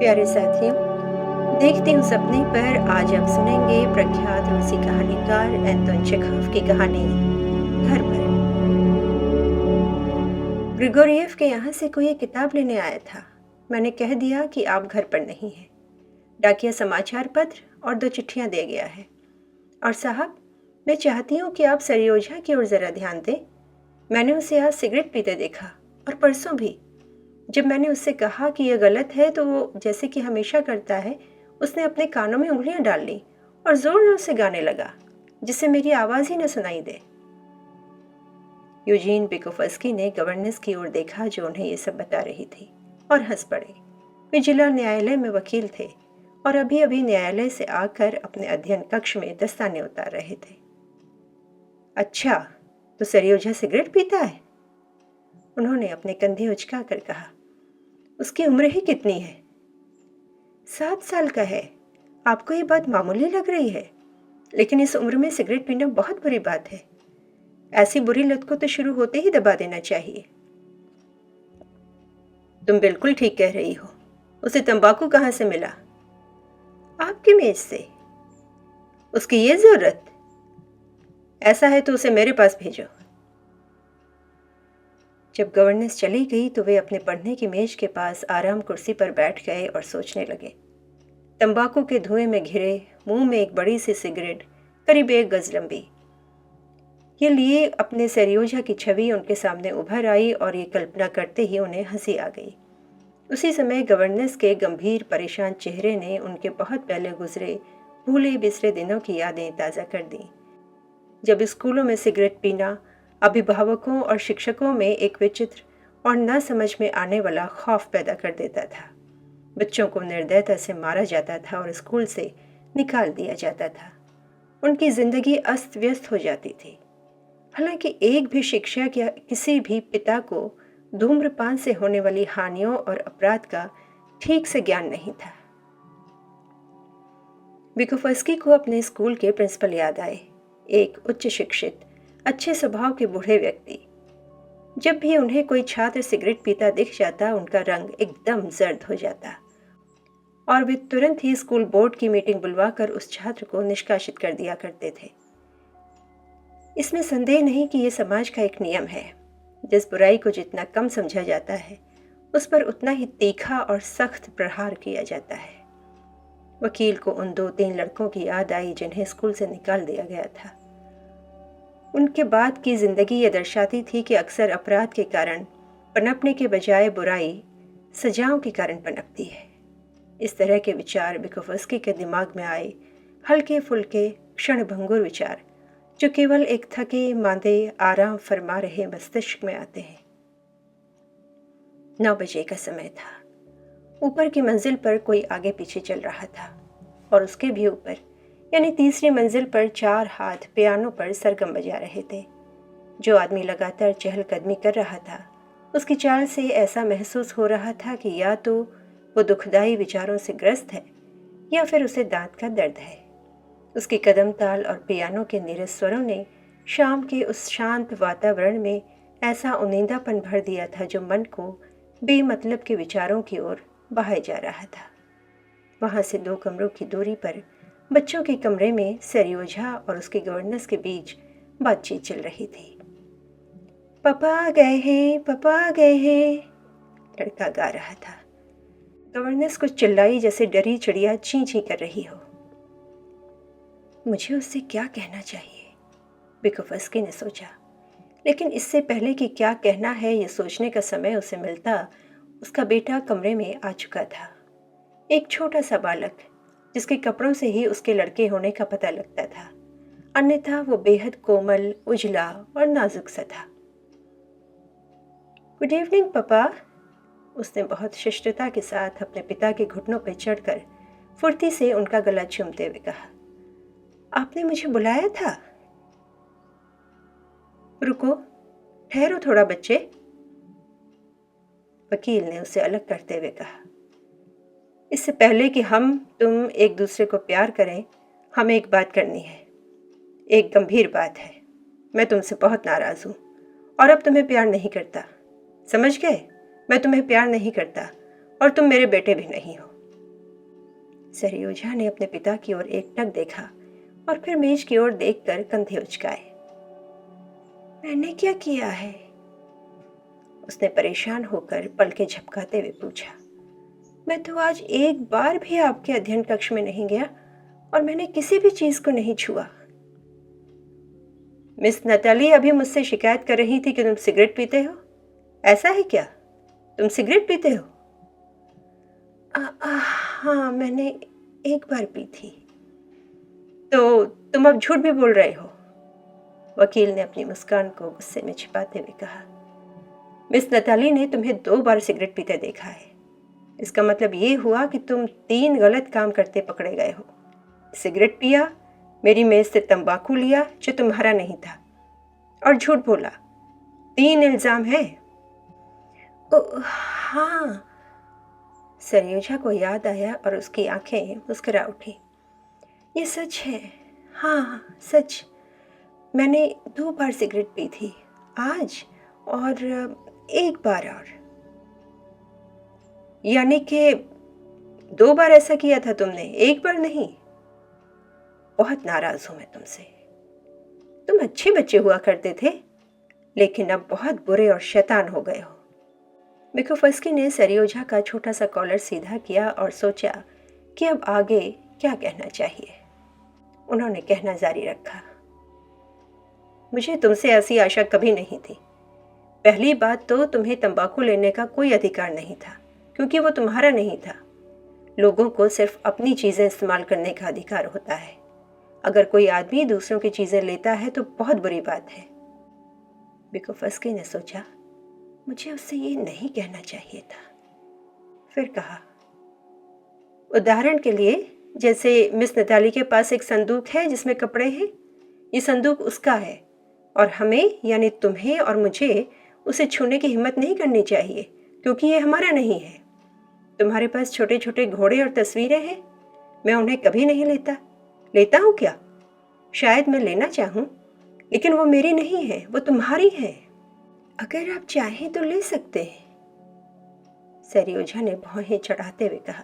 प्यारे साथियों, देखती हूँ सपने पर आज आप सुनेंगे प्रख्यात रूसी कहानीकार एंटोन चेखव की कहानी घर पर। ग्रिगोरियेव के यहाँ से कोई एक किताब लेने आया था। मैंने कह दिया कि आप घर पर नहीं हैं। डाकिया समाचार पत्र और 2 चिट्ठियाँ दे गया है। और साहब, मैं चाहती हूँ कि आप सरयोजा की ओर ज़रा ध्यान दें। मैंने उसे आज सिगरेट पीते देखा और परसों भी। जब मैंने उससे कहा कि यह गलत है तो वो जैसे कि हमेशा करता है, उसने अपने कानों में उंगलियां डाल ली और जोर जोर से गाने लगा, जिससे मेरी आवाज ही न सुनाई दे। यूजीन बिकोफस्की ने गवर्नेंस की ओर देखा जो उन्हें ये सब बता रही थी, और हंस पड़े। वे जिला न्यायालय में वकील थे और अभी अभी न्यायालय से आकर अपने अध्ययन कक्ष में दस्ताने उतार रहे थे। अच्छा, तो सरयोजा सिगरेट पीता है? उन्होंने अपने कंधे उचका कर कहा। उसकी उम्र ही कितनी है? 7 साल का है। आपको ये बात मामूली लग रही है, लेकिन इस उम्र में सिगरेट पीना बहुत बुरी बात है। ऐसी बुरी लत को तो शुरू होते ही दबा देना चाहिए। तुम बिल्कुल ठीक कह रही हो। उसे तंबाकू कहाँ से मिला? आपकी मेज से। उसकी ये जरूरत? ऐसा है तो उसे मेरे पास भेजो। जब गवर्नेंस चली गई तो वे अपने पढ़ने की मेज के पास आराम कुर्सी पर बैठ गए और सोचने लगे। तंबाकू के धुएं में घिरे मुंह में एक बड़ी सी सिगरेट, करीब 1 गज लंबी। ये लिए अपने सरयोजा की छवि उनके सामने उभर आई और ये कल्पना करते ही उन्हें हंसी आ गई। उसी समय गवर्नेंस के गंभीर परेशान चेहरे ने उनके बहुत पहले गुजरे भूले बिसरे दिनों की यादें ताज़ा कर दी, जब स्कूलों में सिगरेट पीना अभिभावकों और शिक्षकों में एक विचित्र और न समझ में आने वाला खौफ पैदा कर देता था। बच्चों को निर्दयता से मारा जाता था और स्कूल से निकाल दिया जाता था। उनकी जिंदगी अस्त व्यस्त हो जाती थी। हालांकि एक भी शिक्षक या किसी भी पिता को धूम्रपान से होने वाली हानियों और अपराध का ठीक से ज्ञान नहीं था। बिकोफस्की को अपने स्कूल के प्रिंसिपल याद आए, एक उच्च शिक्षित, अच्छे स्वभाव के बूढ़े व्यक्ति। जब भी उन्हें कोई छात्र सिगरेट पीता दिख जाता, उनका रंग एकदम जर्द हो जाता और वे तुरंत ही स्कूल बोर्ड की मीटिंग बुलवाकर उस छात्र को निष्कासित कर दिया करते थे। इसमें संदेह नहीं कि यह समाज का एक नियम है। जिस बुराई को जितना कम समझा जाता है, उस पर उतना ही तीखा और सख्त प्रहार किया जाता है। वकील को उन 2-3 लड़कों की याद आई जिन्हें स्कूल से निकाल दिया गया था। उनके बाद की जिंदगी यह दर्शाती थी कि अक्सर अपराध के कारण पनपने के बजाय बुराई सजाओं के कारण पनपती है। इस तरह के विचार बिकोफस्की के दिमाग में आए, हल्के फुल्के क्षणभंगुर विचार जो केवल एक थके मांदे आराम फरमा रहे मस्तिष्क में आते हैं। 9 बजे का समय था। ऊपर की मंजिल पर कोई आगे पीछे चल रहा था और उसके भी ऊपर यानी तीसरी मंजिल पर 4 हाथ पियानो पर सरगम बजा रहे थे। जो आदमी लगातार चहलकदमी कर रहा था, उसकी चाल से ऐसा महसूस हो रहा था कि या तो वो दुखदाई विचारों से ग्रस्त है या फिर उसे दांत का दर्द है। उसकी कदम ताल और पियानो के नीरस स्वरों ने शाम के उस शांत वातावरण में ऐसा उनींदापन भर दिया था जो मन को बेमतलब के विचारों की ओर बहाए जा रहा था। वहां से 2 कमरों की दूरी पर बच्चों के कमरे में सरयोजा और उसके गवर्नेंस के बीच बातचीत चल रही थी। पापा आ गए हैं, पापा आ गए हैं, लड़का गा रहा था। गवर्नेंस कुछ चिल्लाई जैसे डरी चिड़िया ची ची कर रही हो। मुझे उससे क्या कहना चाहिए, बिकोफस्की ने सोचा। लेकिन इससे पहले कि क्या कहना है ये सोचने का समय उसे मिलता, उसका बेटा कमरे में आ चुका था। एक छोटा सा बालक जिसके कपड़ों से ही उसके लड़के होने का पता लगता था, अन्यथा वो बेहद कोमल, उजला और नाजुक सा था। गुड इवनिंग पापा, उसने बहुत शिष्टता के साथ अपने पिता के घुटनों पर चढ़कर फुर्ती से उनका गला चूमते हुए कहा। आपने मुझे बुलाया था? रुको, ठहरो थोड़ा बच्चे, वकील ने उसे अलग करते हुए कहा। इससे पहले कि तुम एक दूसरे को प्यार करें, हमें एक बात करनी है। एक गंभीर बात है। मैं तुमसे बहुत नाराज हूं और अब तुम्हें प्यार नहीं करता। समझ गए? मैं तुम्हें प्यार नहीं करता और तुम मेरे बेटे भी नहीं हो। सरयोजा ने अपने पिता की ओर एकटक देखा और फिर मेज की ओर देखकर कंधे उचकाए। मैंने क्या किया है? उसने परेशान होकर पलकें झपकाते हुए पूछा। मैं तो आज एक बार भी आपके अध्ययन कक्ष में नहीं गया और मैंने किसी भी चीज को नहीं छुआ। मिस नताली अभी मुझसे शिकायत कर रही थी कि तुम सिगरेट पीते हो। ऐसा है क्या? तुम सिगरेट पीते हो? हाँ, मैंने एक बार पी थी। तो तुम अब झूठ भी बोल रहे हो? वकील ने अपनी मुस्कान को गुस्से में छिपाते हुए कहा। मिस नताली ने तुम्हें 2 बार सिगरेट पीते देखा है। इसका मतलब ये हुआ कि तुम 3 गलत काम करते पकड़े गए हो। सिगरेट पिया, मेरी मेज से तंबाकू लिया जो तुम्हारा नहीं था, और झूठ बोला। 3 इल्जाम है। हाँ, सरयोजा को याद आया और उसकी आंखें मुस्कुरा उठी। ये सच है। हाँ, सच। मैंने 2 बार सिगरेट पी थी, आज और 1 बार और। यानी कि 2 बार ऐसा किया था तुमने, 1 बार नहीं। बहुत नाराज हूं मैं तुमसे। तुम अच्छे बच्चे हुआ करते थे, लेकिन अब बहुत बुरे और शैतान हो गए हो। मिकोफस्की ने सरयोजा का छोटा सा कॉलर सीधा किया और सोचा कि अब आगे क्या कहना चाहिए। उन्होंने कहना जारी रखा। मुझे तुमसे ऐसी आशा कभी नहीं थी। पहली बात तो तुम्हें तंबाकू लेने का कोई अधिकार नहीं था, क्योंकि वो तुम्हारा नहीं था। लोगों को सिर्फ अपनी चीजें इस्तेमाल करने का अधिकार होता है। अगर कोई आदमी दूसरों की चीजें लेता है तो बहुत बुरी बात है। मिकोफस्की ने सोचा, मुझे उससे ये नहीं कहना चाहिए था। फिर कहा, उदाहरण के लिए, जैसे मिस नताली के पास एक संदूक है जिसमें कपड़े हैं। ये संदूक उसका है और हमें, यानी तुम्हें और मुझे, उसे छूने की हिम्मत नहीं करनी चाहिए, क्योंकि ये हमारा नहीं है। तुम्हारे पास छोटे छोटे घोड़े और तस्वीरें हैं। मैं उन्हें कभी नहीं लेता। लेता हूँ क्या? शायद मैं लेना चाहूँ, लेकिन वो मेरी नहीं है, वो तुम्हारी है। अगर आप चाहें तो ले सकते हैं, सरयोजा ने भौहें चढ़ाते हुए कहा।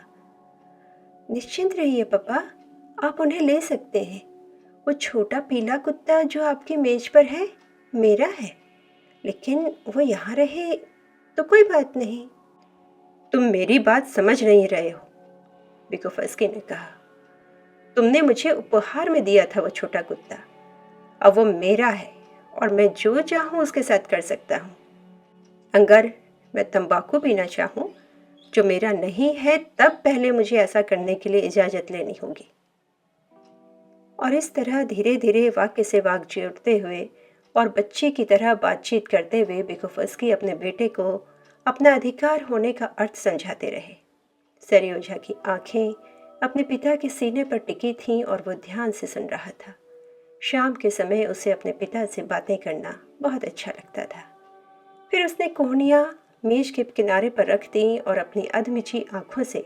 निश्चिंत रहिए पापा, आप उन्हें ले सकते हैं। वो छोटा पीला कुत्ता जो आपकी मेज पर है, मेरा है, लेकिन वो यहाँ रहे तो कोई बात नहीं। तुम मेरी बात समझ नहीं रहे हो, मिकोफस्की ने कहा। तुमने मुझे उपहार में दिया था वो छोटा कुत्ता। अब वो मेरा है और मैं जो चाहूँ उसके साथ कर सकता हूँ। अगर मैं तंबाकू पीना चाहूँ जो मेरा नहीं है, तब पहले मुझे ऐसा करने के लिए इजाज़त लेनी होगी। और इस तरह धीरे धीरे वाक्य से वाक्य जोड़ते हुए और बच्चे की तरह बातचीत करते हुए मिकोफस्की अपने बेटे को अपना अधिकार होने का अर्थ समझाते रहे। सरयोजा की आंखें अपने पिता के सीने पर टिकी थीं और वो ध्यान से सुन रहा था। शाम के समय उसे अपने पिता से बातें करना बहुत अच्छा लगता था। फिर उसने कोहनियाँ मेज के किनारे पर रख दी और अपनी अधमिची आंखों से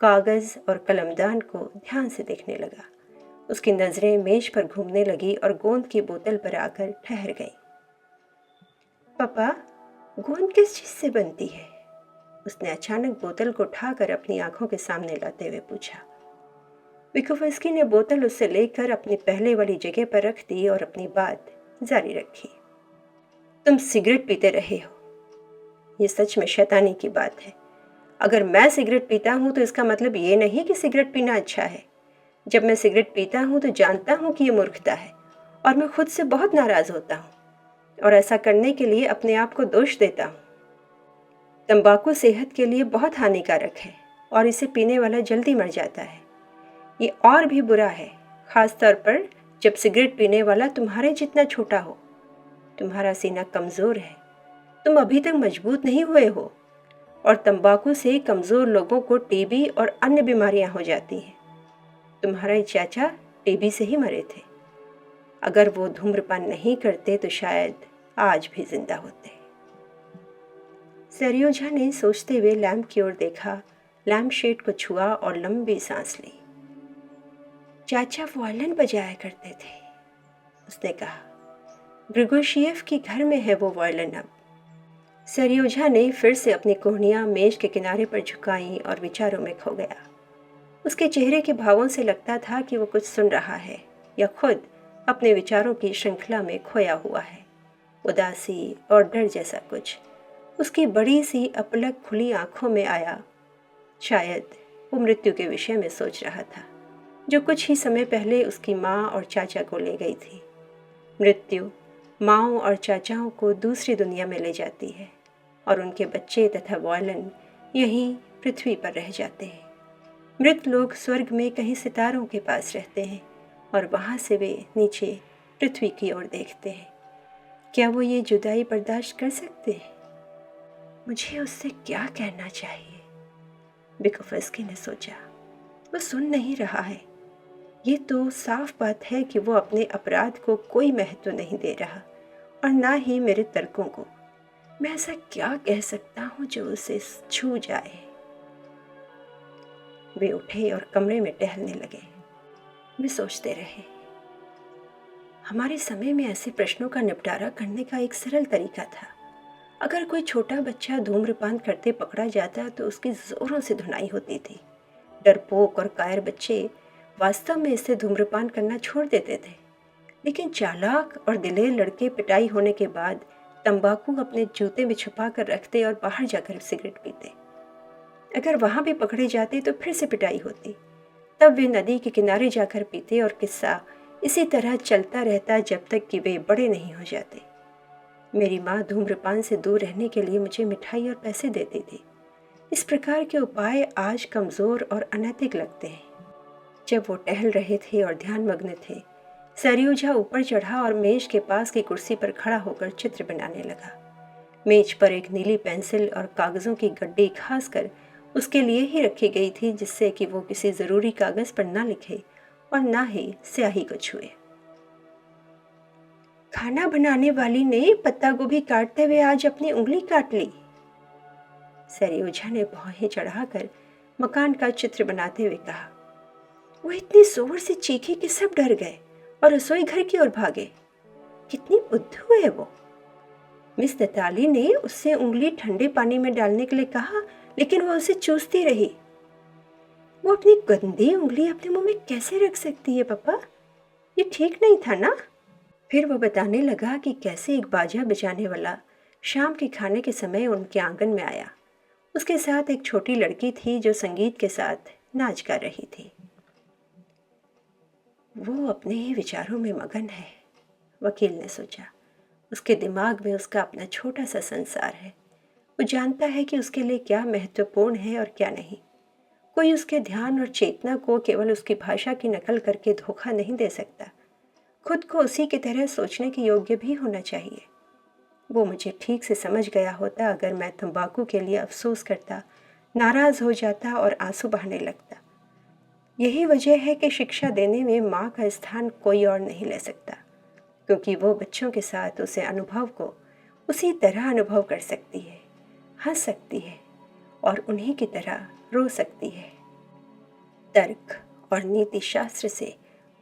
कागज और कलमदान को ध्यान से देखने लगा। उसकी नजरें मेज पर घूमने लगी और गोंद की बोतल पर आकर ठहर गई। पापा, गोंद किस चीज से बनती है? उसने अचानक बोतल को उठाकर अपनी आंखों के सामने लाते हुए पूछा। मिकोफस्की ने बोतल उससे लेकर अपनी पहले वाली जगह पर रख दी और अपनी बात जारी रखी। तुम सिगरेट पीते रहे हो। ये सच में शैतानी की बात है। अगर मैं सिगरेट पीता हूं तो इसका मतलब ये नहीं कि सिगरेट पीना अच्छा है। जब मैं सिगरेट पीता हूं तो जानता हूं कि ये मूर्खता है और मैं खुद से बहुत नाराज होता हूं और ऐसा करने के लिए अपने आप को दोष देता हूं। तंबाकू सेहत के लिए बहुत हानिकारक है और इसे पीने वाला जल्दी मर जाता है। ये और भी बुरा है, खास तौर पर जब सिगरेट पीने वाला तुम्हारे जितना छोटा हो। तुम्हारा सीना कमज़ोर है, तुम अभी तक मजबूत नहीं हुए हो, और तंबाकू से कमज़ोर लोगों को टीबी और अन्य बीमारियां हो जाती हैं। तुम्हारे चाचा टीबी से ही मरे थे। अगर वो धूम्रपान नहीं करते तो शायद आज भी जिंदा होते। सरयोजा ने सोचते हुए लैंप की ओर देखा, लैंप शेड को छुआ और लंबी सांस ली। चाचा वायलिन बजाया करते थे, उसने कहा। ग्रिगोशियेव के घर में है वो वायलिन अब। सरयोजा ने फिर से अपनी कोहनियाँ मेज के किनारे पर झुकाई और विचारों में खो गया। उसके चेहरे के भावों से लगता था कि वो कुछ सुन रहा है या खुद अपने विचारों की श्रृंखला में खोया हुआ है। उदासी और डर जैसा कुछ उसकी बड़ी सी अपलक खुली आंखों में आया। शायद वो मृत्यु के विषय में सोच रहा था, जो कुछ ही समय पहले उसकी माँ और चाचा को ले गई थी। मृत्यु माँओं और चाचाओं को दूसरी दुनिया में ले जाती है और उनके बच्चे तथा वॉयलन यहीं पृथ्वी पर रह जाते हैं। मृत लोग स्वर्ग में कहीं सितारों के पास रहते हैं और वहाँ से वे नीचे पृथ्वी की ओर देखते हैं। क्या वो ये जुदाई बर्दाश्त कर सकते हैं? मुझे उससे क्या कहना चाहिए, बिकोफस्की ने सोचा। वो सुन नहीं रहा है। ये तो साफ बात है कि वो अपने अपराध को कोई महत्व नहीं दे रहा और ना ही मेरे तर्कों को। मैं ऐसा क्या कह सकता हूँ जो उसे छू जाए? वे उठे और कमरे में टहलने लगे। वे सोचते रहे। हमारे समय में ऐसे प्रश्नों का निपटारा करने का एक सरल तरीका था। अगर कोई छोटा बच्चा धूम्रपान करते पकड़ा जाता तो उसकी जोरों से धुनाई होती थी। डरपोक और कायर बच्चे वास्तव में इससे धूम्रपान करना छोड़ देते थे, लेकिन चालाक और दिलेर लड़के पिटाई होने के बाद तंबाकू अपने जूते में छुपा कर रखते और बाहर जाकर सिगरेट पीते। अगर वहां भी पकड़े जाते तो फिर से पिटाई होती। तब वे नदी के किनारे जाकर पीते और किस्सा इसी तरह चलता रहता जब तक कि वे बड़े नहीं हो जाते। मेरी माँ धूम्रपान से दूर रहने के लिए मुझे मिठाई और पैसे देती थी। इस प्रकार के उपाय आज कमज़ोर और अनैतिक लगते हैं। जब वो टहल रहे थे और ध्यान मग्न थे, सरियुजा ऊपर चढ़ा और मेज के पास की कुर्सी पर खड़ा होकर चित्र बनाने लगा। मेज पर एक नीली पेंसिल और कागज़ों की गड्डी खासकर उसके लिए ही रखी गई थी, जिससे कि वो किसी ज़रूरी कागज़ पर ना लिखे और ना ही स्याही को छुए। खाना बनाने वाली ने पत्ता गोभी काटते हुए आज अपनी उंगली काट ली। सरियुजा ने भौहें चढ़ाकर मकान का चित्र बनाते हुए कहा। वो इतनी जोर से चीखी कि सब डर गए और रसोई घर की ओर भागे। कितनी बुद्धू है वो। मिस दताली ने उससे उंगली ठंडे पानी में डालने के लिए कहा, लेकिन वह उसे चूसती रही। वो अपनी गंदी उंगली अपने मुंह में कैसे रख सकती है पापा? ये ठीक नहीं था ना? फिर वो बताने लगा कि कैसे एक बाजा बजाने वाला शाम के खाने के समय उनके आंगन में आया। उसके साथ एक छोटी लड़की थी जो संगीत के साथ नाच गा रही थी। वो अपने ही विचारों में मगन है, वकील ने सोचा। उसके दिमाग में उसका अपना छोटा सा संसार है। वो जानता है कि उसके लिए क्या महत्वपूर्ण है और क्या नहीं। कोई उसके ध्यान और चेतना को केवल उसकी भाषा की नकल करके धोखा नहीं दे सकता। खुद को उसी की तरह सोचने के योग्य भी होना चाहिए। वो मुझे ठीक से समझ गया होता अगर मैं तंबाकू के लिए अफसोस करता, नाराज़ हो जाता और आंसू बहाने लगता। यही वजह है कि शिक्षा देने में माँ का स्थान कोई और नहीं ले सकता, क्योंकि वो बच्चों के साथ उसे अनुभव को उसी तरह अनुभव कर सकती है, हंस सकती है और उन्हीं की तरह रो सकती है। तर्क और नीति शास्त्र से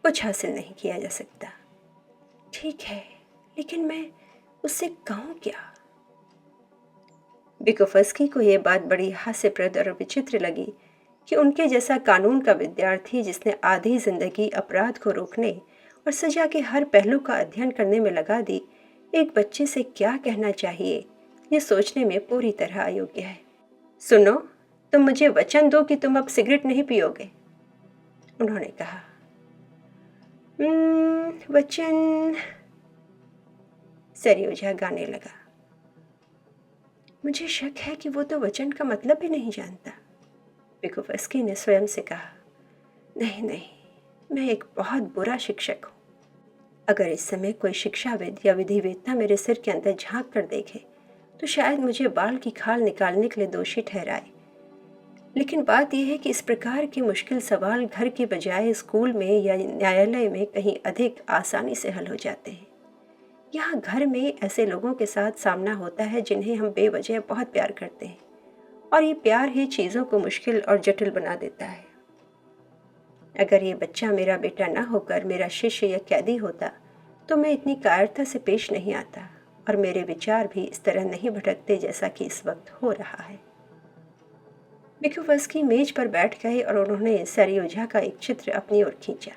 कुछ हासिल नहीं किया जा सकता। ठीक है, लेकिन मैं उससे कहूँ क्या? बिकोफस्की को यह बात बड़ी हास्यप्रद और विचित्र लगी कि उनके जैसा कानून का विद्यार्थी जिसने आधी जिंदगी अपराध को रोकने और सजा के हर पहलू का अध्ययन करने में लगा दी, एक बच्चे से क्या कहना चाहिए ये सोचने में पूरी तरह अयोग्य है। सुनो, तुम मुझे वचन दो कि तुम अब सिगरेट नहीं पियोगे, उन्होंने कहा। वचन, सरियुजा गाने लगा। मुझे शक है कि वो तो वचन का मतलब भी नहीं जानता, बिकोफस्की ने स्वयं से कहा। नहीं, मैं एक बहुत बुरा शिक्षक हूँ। अगर इस समय कोई शिक्षाविद या विधिवेत्ता मेरे सिर के अंदर झांक कर देखे तो शायद मुझे बाल की खाल निकालने के लिए दोषी ठहराए। लेकिन बात यह है कि इस प्रकार के मुश्किल सवाल घर के बजाय स्कूल में या न्यायालय में कहीं अधिक आसानी से हल हो जाते हैं। यहाँ घर में ऐसे लोगों के साथ सामना होता है जिन्हें हम बेवजह बहुत प्यार करते हैं, और ये प्यार ही चीज़ों को मुश्किल और जटिल बना देता है। अगर ये बच्चा मेरा बेटा ना होकर मेरा शिष्य या कैदी होता तो मैं इतनी कायरता से पेश नहीं आता और मेरे विचार भी इस तरह नहीं भटकते जैसा कि इस वक्त हो रहा है। मिकुवस्की मेज पर बैठ गए और उन्होंने सेरियोजा का एक चित्र अपनी ओर खींचा।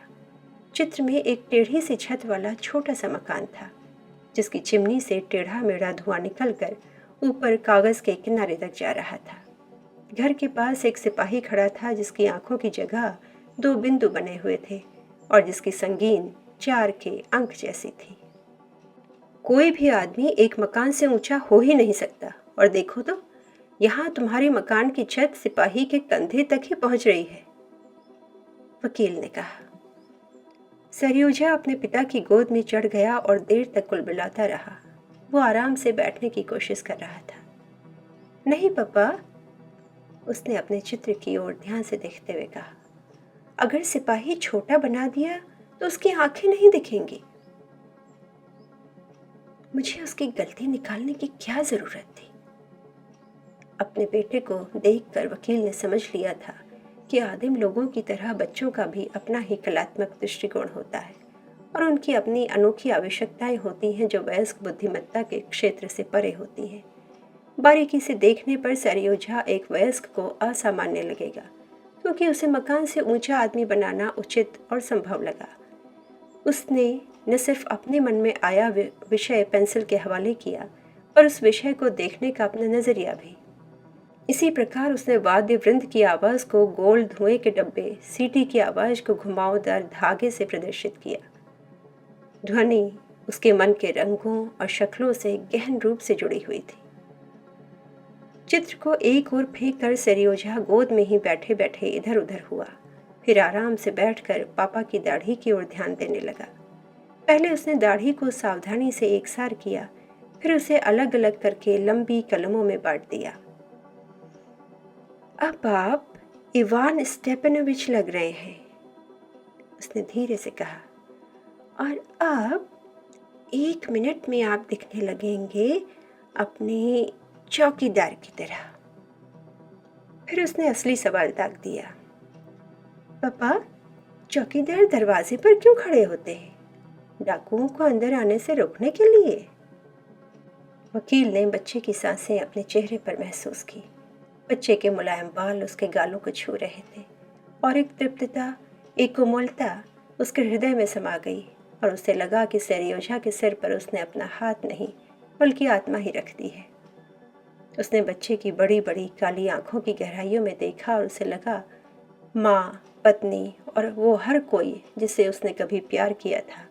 चित्र में एक टेढ़ी सी छत वाला छोटा सा मकान था, जिसकी चिमनी से टेढ़ा मेढ़ा धुआं निकलकर ऊपर कागज के किनारे तक जा रहा था। घर के पास एक सिपाही खड़ा था, जिसकी आंखों की जगह 2 बिंदु बने हुए थे और जिसकी संगीन 4 के अंक जैसी थी। कोई भी आदमी एक मकान से ऊंचा हो ही नहीं सकता, और देखो तो यहाँ तुम्हारे मकान की छत सिपाही के कंधे तक ही पहुंच रही है, वकील ने कहा। सेरियोजा अपने पिता की गोद में चढ़ गया और देर तक कुलबुलाता रहा। वो आराम से बैठने की कोशिश कर रहा था। नहीं पापा, उसने अपने चित्र की ओर ध्यान से देखते हुए कहा, अगर सिपाही छोटा बना दिया तो उसकी आंखें नहीं दिखेंगी। मुझे उसकी गलती निकालने की क्या जरूरत थी? अपने बेटे को देखकर वकील ने समझ लिया था कि आदिम लोगों की तरह बच्चों का भी अपना ही कलात्मक दृष्टिकोण होता है और उनकी अपनी अनोखी आवश्यकताएं होती हैं जो वयस्क बुद्धिमत्ता के क्षेत्र से परे होती हैं। बारीकी से देखने पर सेरियोजा एक वयस्क को असामान्य लगेगा, क्योंकि उसे मकान से ऊंचा आदमी बनाना उचित और संभव लगा। उसने न सिर्फ अपने मन में आया विषय पेंसिल के हवाले किया, पर उस विषय को देखने का अपना नजरिया भी। इसी प्रकार उसने वाद्य वृंद की आवाज़ को गोल धुएं के डब्बे, सीटी की आवाज़ को घुमावदार धागे से प्रदर्शित किया। ध्वनि उसके मन के रंगों और शक्लों से गहन रूप से जुड़ी हुई थी। चित्र को एक ओर फेंक कर सेरियोजा गोद में ही बैठे बैठे इधर उधर हुआ, फिर आराम से बैठकर पापा की दाढ़ी की ओर ध्यान देने लगा। पहले उसने दाढ़ी को सावधानी से एकसार किया, फिर उसे अलग अलग करके लंबी कलमों में बांट दिया। अब आप इवान स्टेपनोविच लग रहे हैं, उसने धीरे से कहा, और अब 1 मिनट में आप दिखने लगेंगे अपने चौकीदार की तरह। फिर उसने असली सवाल दाग दिया, पापा, चौकीदार दरवाजे पर क्यों खड़े होते हैं? डाकुओं को अंदर आने से रोकने के लिए? वकील ने बच्चे की सांसें अपने चेहरे पर महसूस की। बच्चे के मुलायम बाल उसके गालों को छू रहे थे और एक तृप्तता, एक कोमलता उसके हृदय में समा गई और उसे लगा कि सेरियोजा के सिर पर उसने अपना हाथ नहीं बल्कि आत्मा ही रख दी है। उसने बच्चे की बड़ी बड़ी काली आंखों की गहराइयों में देखा और उसे लगा माँ, पत्नी और वो हर कोई जिसे उसने कभी प्यार किया था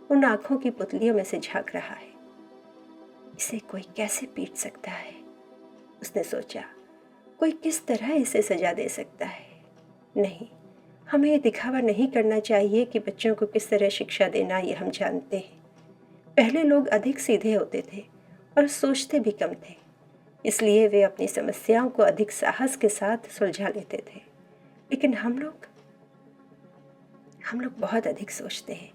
उन आंखों की पुतलियों में से झांक रहा है। इसे कोई कैसे पीट सकता है, उसने सोचा। कोई किस तरह इसे सजा दे सकता है? नहीं, हमें ये दिखावा नहीं करना चाहिए कि बच्चों को किस तरह शिक्षा देना ये हम जानते हैं। पहले लोग अधिक सीधे होते थे और सोचते भी कम थे, इसलिए वे अपनी समस्याओं को अधिक साहस के साथ सुलझा लेते थे। लेकिन हम लोग बहुत अधिक सोचते हैं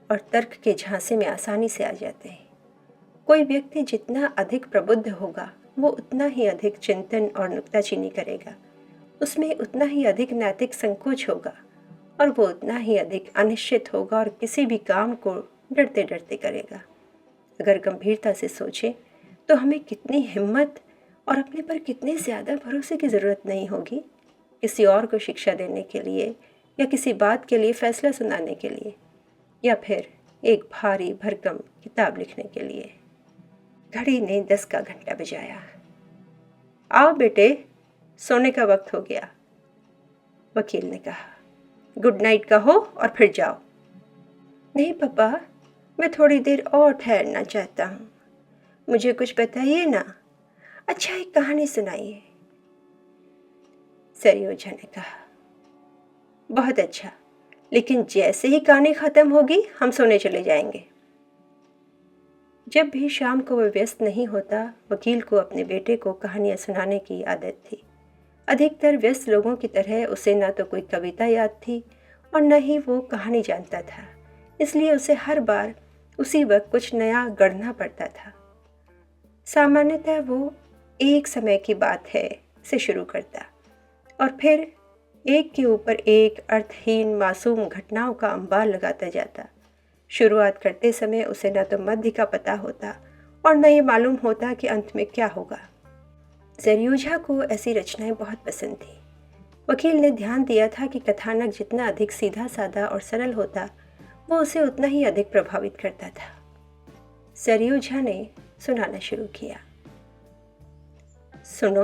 और तर्क के झांसे में आसानी से आ जाते हैं। कोई व्यक्ति जितना अधिक प्रबुद्ध होगा वो उतना ही अधिक चिंतन और नुक्ताचीनी करेगा, उसमें उतना ही अधिक नैतिक संकोच होगा और वो उतना ही अधिक अनिश्चित होगा और किसी भी काम को डरते डरते करेगा। अगर गंभीरता से सोचें तो हमें कितनी हिम्मत और अपने पर कितने ज़्यादा भरोसे की ज़रूरत नहीं होगी किसी और को शिक्षा देने के लिए या किसी बात के लिए फैसला सुनाने के लिए या फिर एक भारी भरकम किताब लिखने के लिए। घड़ी ने 10 का घंटा बजाया। आओ बेटे, सोने का वक्त हो गया, वकील ने कहा। गुड नाइट कहो और फिर जाओ। नहीं पापा, मैं थोड़ी देर और ठहरना चाहता हूँ। मुझे कुछ बताइए ना। अच्छा, एक कहानी सुनाइए, सेरियोजा ने कहा। बहुत अच्छा, लेकिन जैसे ही कहानी खत्म होगी हम सोने चले जाएंगे। जब भी शाम को वह व्यस्त नहीं होता, वकील को अपने बेटे को कहानियां सुनाने की आदत थी। अधिकतर व्यस्त लोगों की तरह उसे न तो कोई कविता याद थी और न ही वो कहानी जानता था, इसलिए उसे हर बार उसी वक्त कुछ नया गढ़ना पड़ता था। सामान्यतः वो एक समय की बात है से शुरू करता और फिर एक के ऊपर एक अर्थहीन मासूम घटनाओं का अंबार लगाता जाता। शुरुआत करते समय उसे न तो मध्य का पता होता और न ये मालूम होता कि अंत में क्या होगा। ज़रियोझा को ऐसी रचनाएं बहुत पसंद थी। वकील ने ध्यान दिया था कि कथानक जितना अधिक सीधा साधा और सरल होता, वो उसे उतना ही अधिक प्रभावित करता था। ज़रियोझा ने सुनाना शुरू किया। सुनो,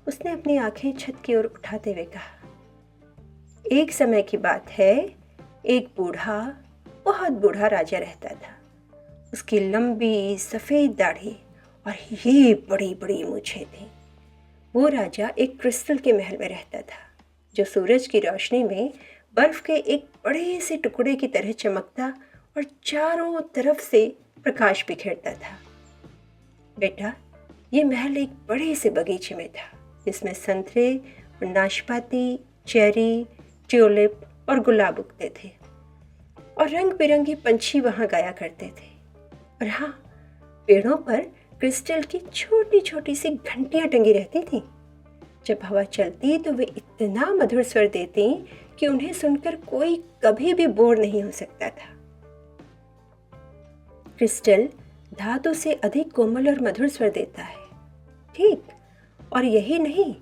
उसने अपनी आंखें छत की ओर उठाते हुए कहा। एक समय की बात है, एक बूढ़ा, बहुत बूढ़ा राजा रहता था। उसकी लंबी सफ़ेद दाढ़ी और ये बड़ी बड़ी मूछें थी। वो राजा एक क्रिस्टल के महल में रहता था, जो सूरज की रोशनी में बर्फ के एक बड़े से टुकड़े की तरह चमकता और चारों तरफ से प्रकाश बिखेरता था। बेटा, ये महल एक बड़े से बगीचे में था, जिसमें संतरे और नाशपाती, चेरी, ट्यूलिप और गुलाब उगते थे और रंग बिरंगे पंछी वहाँ गाया करते थे। और हाँ, पेड़ों पर क्रिस्टल की छोटी छोटी सी घंटियाँ टंगी रहती थीं। जब हवा चलती तो वे इतना मधुर स्वर देती कि उन्हें सुनकर कोई कभी भी बोर नहीं हो सकता था। क्रिस्टल धातु से अधिक कोमल और मधुर स्वर देता है, ठीक। और यही नहीं,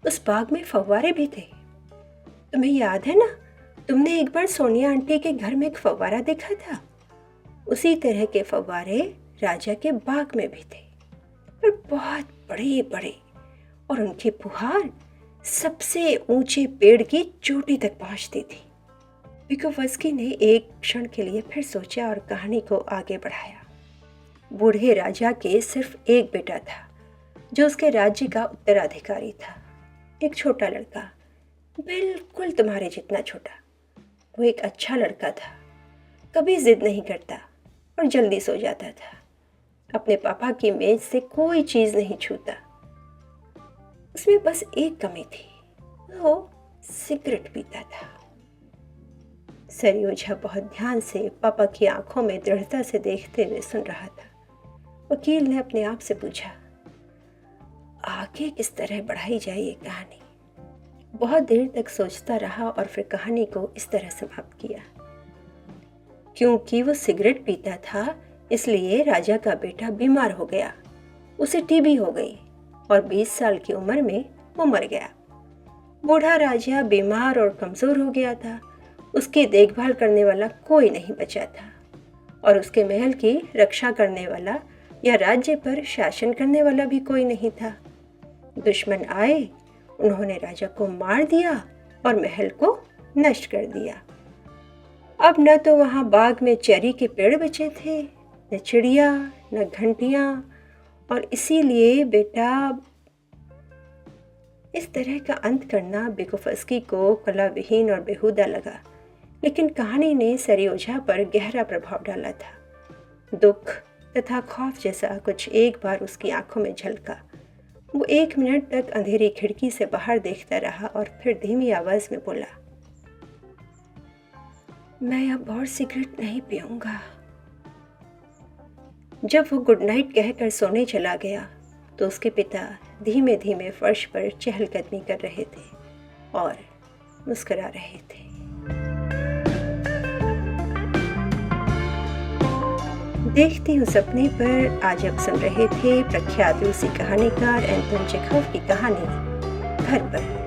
उस बाग में फव्वारे भी थे। तुम्हें याद है ना, तुमने एक बार सोनिया आंटी के घर में एक फव्वारा देखा था। उसी तरह के फव्वारे राजा के बाग में भी थे, पर बहुत बड़े बड़े, और उनकी फुहार सबसे ऊंचे पेड़ की चोटी तक पहुंचती थी। विकोवस्की ने एक क्षण के लिए फिर सोचा और कहानी को आगे बढ़ाया। बूढ़े राजा के सिर्फ एक बेटा था, जो उसके राज्य का उत्तराधिकारी था। एक छोटा लड़का, बिल्कुल तुम्हारे जितना छोटा। वो एक अच्छा लड़का था, कभी जिद नहीं करता और जल्दी सो जाता था। अपने पापा की मेज से कोई चीज़ नहीं छूता। उसमें बस एक कमी थी, वो सिगरेट पीता था। ज़रियोझा बहुत ध्यान से पापा की आंखों में दृढ़ता से देखते हुए सुन रहा था। वकील ने अपने आप से पूछा, आगे किस तरह बढ़ाई जाए ये कहानी। बहुत देर तक सोचता रहा और फिर कहानी को इस तरह समाप्त किया। क्योंकि वो सिगरेट पीता था, इसलिए राजा का बेटा बीमार हो गया। उसे टीबी हो गई और 20 साल की उम्र में वो मर गया। बूढ़ा राजा बीमार और कमज़ोर हो गया था। उसकी देखभाल करने वाला कोई नहीं बचा था और उसके महल की रक्षा करने वाला या राज्य पर शासन करने वाला भी कोई नहीं था। दुश्मन आए, उन्होंने राजा को मार दिया और महल को नष्ट कर दिया। अब न तो वहाँ बाग में चेरी के पेड़ बचे थे, न चिड़िया, न घंटियाँ, और इसीलिए बेटा, इस तरह का अंत करना विकोवस्की को कला विहीन और बेहुदा लगा, लेकिन कहानी ने ज़रियोझा पर गहरा प्रभाव डाला था। दुख तथा खौफ जैसा कुछ एक बार उसकी आंखों में झलका। वो 1 मिनट तक अंधेरी खिड़की से बाहर देखता रहा और फिर धीमी आवाज में बोला, मैं अब और सिगरेट नहीं पीऊंगा। जब वो गुड नाइट कहकर सोने चला गया तो उसके पिता धीमे धीमे फर्श पर चहलकदमी कर रहे थे और मुस्कुरा रहे थे। देखती हूँ सपने पर आज आप सुन रहे थे प्रख्यात रूसी कहानीकार एंटोन चेखव की कहानी घर पर।